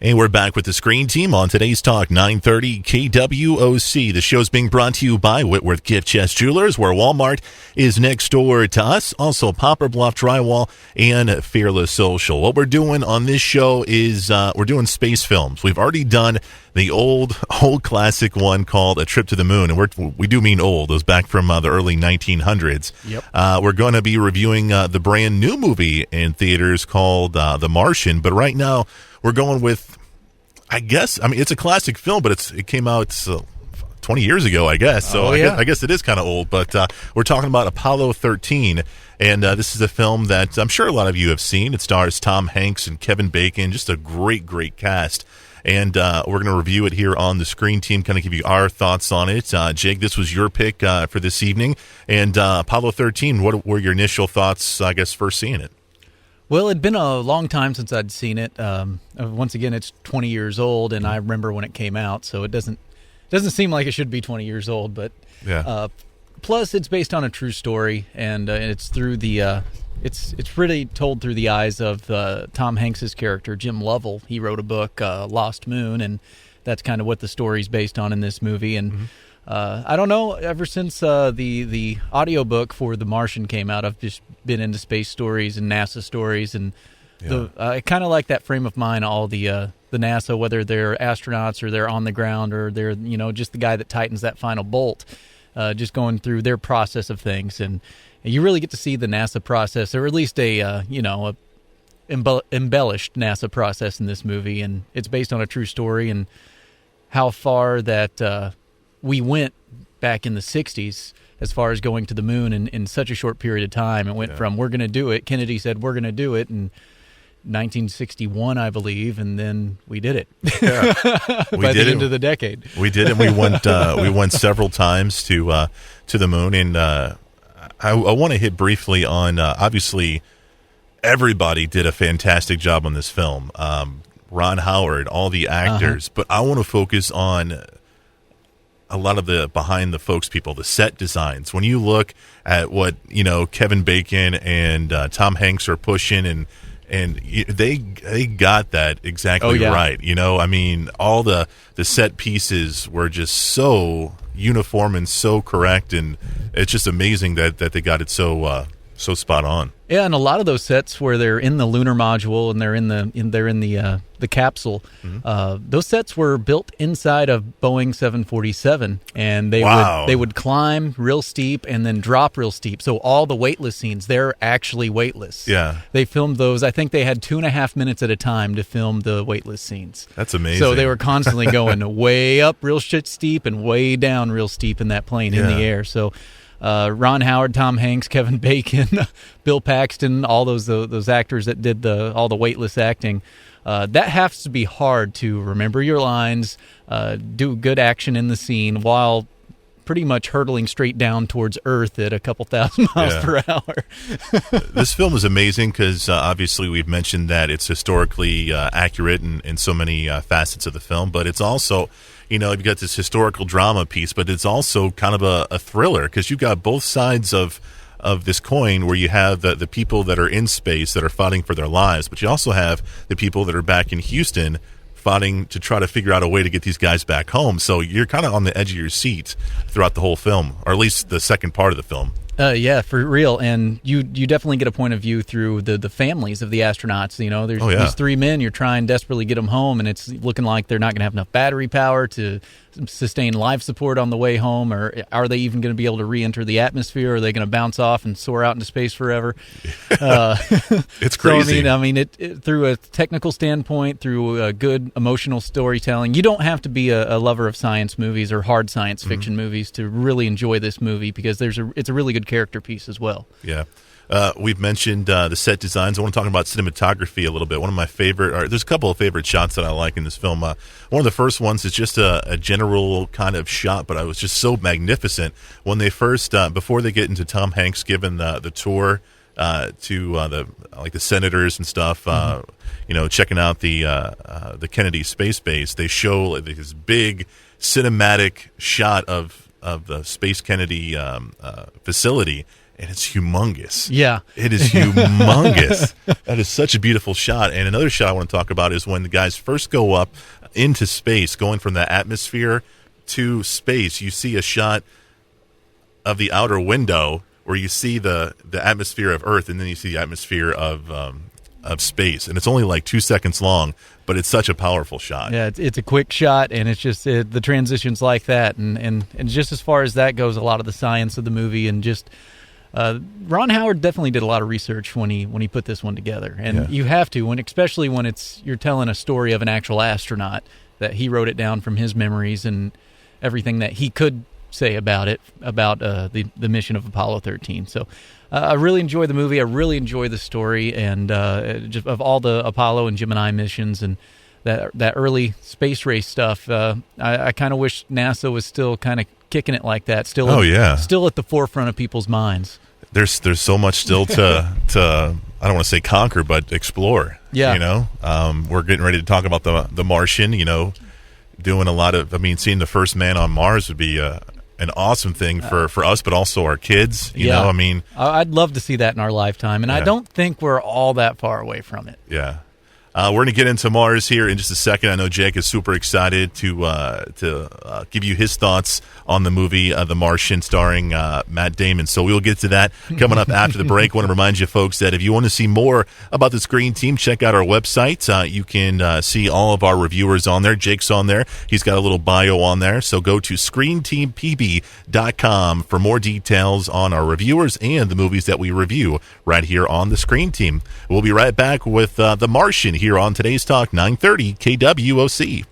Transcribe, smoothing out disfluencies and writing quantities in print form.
And we're back with the Screen Team on today's Talk 930 KWOC. The show's being brought to you by Whitworth Gift Chest Jewelers, where Walmart is next door to us. Also, Poplar, Bluff Drywall, and Fearless Social. What we're doing on this show is we're doing space films. We've already done the old classic one called A Trip to the Moon. And we do mean old. It was back from the early 1900s. Yep. We're going to be reviewing the brand new movie in theaters called The Martian. But right now, we're going with, it's a classic film, but it came out 20 years ago, I guess. So I guess it is kind of old. But we're talking about Apollo 13, and this is a film that I'm sure a lot of you have seen. It stars Tom Hanks and Kevin Bacon, just a great, great cast. And we're going to review it here on the Screen Team, kind of give you our thoughts on it. Jake, this was your pick for this evening. And Apollo 13, what were your initial thoughts, I guess, first seeing it? Well, it'd been a long time since I'd seen it. Once again, it's 20 years old, and I remember when it came out, so it doesn't seem like it should be 20 years old. But plus, it's based on a true story, and it's through the it's really told through the eyes of Tom Hanks's character, Jim Lovell. He wrote a book, Lost Moon, and that's kind of what the story's based on in this movie. And I don't know, ever since the audiobook for The Martian came out, I've just been into space stories and NASA stories, and I kind of like that frame of mind. All the NASA, whether they're astronauts or they're on the ground or they're just the guy that tightens that final bolt, just going through their process of things, and you really get to see the NASA process, or at least a embellished NASA process in this movie, and it's based on a true story and how far that we went back in the 60s as far as going to the moon in such a short period of time. It went from, we're going to do it. Kennedy said, we're going to do it in 1961, I believe, and then we did it. Yeah. By the end of the decade. We did, and we went several times to the moon. And I want to hit briefly on, obviously, everybody did a fantastic job on this film. Ron Howard, all the actors. But I want to focus on a lot of the behind the folks people, the set designs. When you look at what Kevin Bacon and Tom Hanks are pushing, and they got that exactly right. All the set pieces were just so uniform and so correct, and it's just amazing that they got it so spot on. Yeah, and a lot of those sets where they're in the lunar module and they're in the capsule, those sets were built inside of Boeing 747, and they would climb real steep and then drop real steep. So all the weightless scenes, they're actually weightless. Yeah, they filmed those. I think they had 2.5 minutes at a time to film the weightless scenes. That's amazing. So they were constantly going way up real shit steep and way down real steep in that plane in the air. So. Ron Howard, Tom Hanks, Kevin Bacon, Bill Paxton, all those actors that did all the weightless acting. That has to be hard to remember your lines, do good action in the scene while pretty much hurtling straight down towards Earth at a couple thousand miles per hour. This film is amazing because obviously we've mentioned that it's historically accurate in so many facets of the film, but it's also, you've got this historical drama piece, but it's also kind of a thriller because you've got both sides of this coin where you have the people that are in space that are fighting for their lives, but you also have the people that are back in Houston fighting to try to figure out a way to get these guys back home. So you're kind of on the edge of your seat throughout the whole film, or at least the second part of the film. Yeah, for real. And you definitely get a point of view through the families of the astronauts. There's these 3 men, you're trying desperately to get them home, and it's looking like they're not going to have enough battery power to sustain life support on the way home, or are they even going to be able to re-enter the atmosphere? Or are they going to bounce off and soar out into space forever? It's crazy. So, it through a technical standpoint, through a good emotional storytelling, you don't have to be a lover of science movies or hard science fiction movies to really enjoy this movie, because it's a really good character piece as well. Yeah. We've mentioned the set designs. I want to talk about cinematography a little bit. One of my there's a couple of favorite shots that I like in this film. One of the first ones is just a general kind of shot, but it was just so magnificent when they first, before they get into Tom Hanks giving the tour to the senators and stuff, checking out the Kennedy space base. They show this big cinematic shot of the Space Kennedy facility. and it's humongous. Yeah. It is humongous. That is such a beautiful shot. And another shot I want to talk about is when the guys first go up into space, going from the atmosphere to space. You see a shot of the outer window where you see the atmosphere of Earth, and then you see the atmosphere of space. And it's only like 2 seconds long, but it's such a powerful shot. Yeah, it's a quick shot, and it's just the transitions like that. And just as far as that goes, a lot of the science of the movie and just Ron Howard definitely did a lot of research when he put this one together, and you have to, especially when you're telling a story of an actual astronaut, that he wrote it down from his memories and everything that he could say about it, about the mission of Apollo 13. So I really enjoy the movie. I really enjoy the story, and just of all the Apollo and Gemini missions and that early space race stuff. I kind of wish NASA was still kind of kicking it like that. Still at the forefront of people's minds. There's so much still to I don't want to say conquer, but explore. Yeah. We're getting ready to talk about the Martian. Doing a lot of. Seeing the first man on Mars would be an awesome thing for us, but also our kids. You know, I'd love to see that in our lifetime, and I don't think we're all that far away from it. Yeah. We're going to get into Mars here in just a second. I know Jake is super excited to give you his thoughts on the movie The Martian, starring Matt Damon. So we'll get to that coming up after the break. I want to remind you, folks, that if you want to see more about the Screen Team, check out our website. You can see all of our reviewers on there. Jake's on there. He's got a little bio on there. So go to ScreenTeamPB.com for more details on our reviewers and the movies that we review right here on the Screen Team. We'll be right back with The Martian here on Today's Talk 930 KWOC.